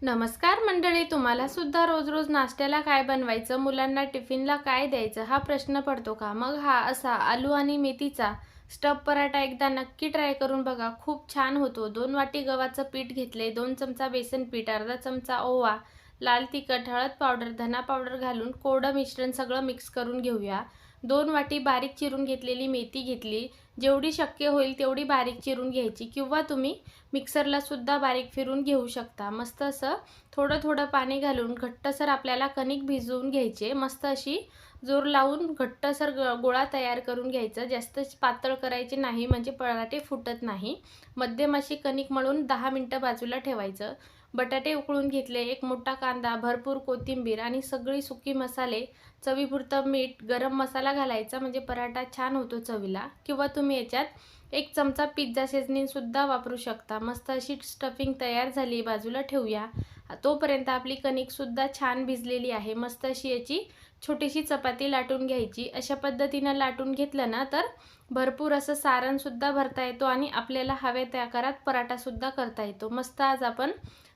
नमस्कार मंडळी, तुम्हाला सुद्धा रोज रोज नाश्त्याला काय बनवायचं, मुलांना टिफिनला काय द्यायचं हा प्रश्न पडतो का? मग हा असा आलू आणि मेथीचा स्टफ पराठा एकदा नक्की ट्राय करून बघा. खूप छान होतो. 2 वाटी गव्हाचं पीठ घेतले, 2 चमचा बेसन पीठ, अर्धा चमचा ओवा, लाल तिखट, हळद पावडर, धना पावडर घालून कोरडं मिश्रण सगळं मिक्स करून घेऊया. 2 वाटी बारीक चिरून घेतलेली मेथी घेतली. जेवढी शक्य होईल तेवढी बारीक चिरून घ्यायची किंवा तुम्ही मिक्सरला सुद्धा बारीक फिरून घेऊ शकता. मस्त असं थोडं थोडं पाणी घालून घट्टसर आपल्याला कणिक भिजवून घ्यायचे. मस्त अशी जोर लावून घट्टसर गोळा तयार करून घ्यायचा. जास्त पातळ करायचे नाही म्हणजे पराठे फुटत नाही. मध्यम अशी कणिक मळून 10 मिनटं बाजूला ठेवायचं. बटाटे उकळून घेतले, एक मोठा कांदा, भरपूर कोथिंबीर आणि सगळी सुकी मसाले, चवीपुरतं मीठ, गरम मसाला घालायचा म्हणजे पराठा छान होतो चवीला. किंवा तुम्ही याच्यात 1 चमचा पिझ्झा सीझनिंग सुद्धा वापरू शकता. मस्त अशी स्टफिंग तयार झाली, बाजूला ठेवूया. तोपर्यंत आपली कणिक सुद्धा छान भिजलेली आहे. मस्त अशी याची छोटीशी चपाती लाटून घ्यायची. अशा पद्धतीनं लाटून घेतलं ना तर भरपूर असं सारणसुद्धा भरता येतो आणि आपल्याला हव्या त्या आकारात पराठासुद्धा करता येतो. मस्त आज आपण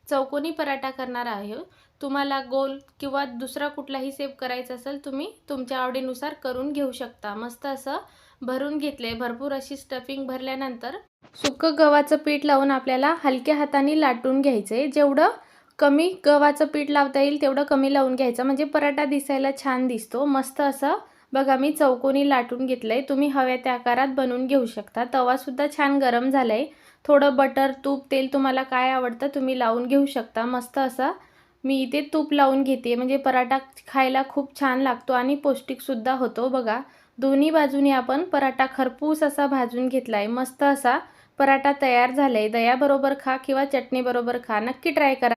चौकोनी पराठा करणार आहोत. तुम्हाला गोल किंवा दुसरा कुठलाही शेप करायचा असेल तुम्ही तुमच्या आवडीनुसार करून घेऊ शकता. मस्त असं भरून घेतले. भरपूर अशी स्टफिंग भरल्यानंतर सुकं गव्हाचं पीठ लावून आपल्याला हलक्या हाताने लाटून घ्यायचे. जेवढं कमी गव्हाचं पीठ लावता येईल तेवढं कमी लावून घ्यायचं म्हणजे पराठा दिसायला छान दिसतो. मस्त असं बघा मी चौकोनी लाटून घेतलंय. तुम्ही हव्या त्या आकारात बनवून घेऊ शकता. तवासुद्धा छान गरम झालाय. थोडं बटर, तूप, तेल तुम्हाला काय आवडतं तुम्ही लावून घेऊ शकता. मस्त असा मी इथे तूप लावून घेते म्हणजे पराठा खायला खूप छान लागतो आणि पौष्टिकसुद्धा होतो. बघा दोन्ही बाजूनी आपण पराठा खरपूस असा भाजून घेतलाय. मस्त असा पराठा तयार झालाय. दह्याबरोबर खा किंवा चटणीबरोबर खा. नक्की ट्राय करा.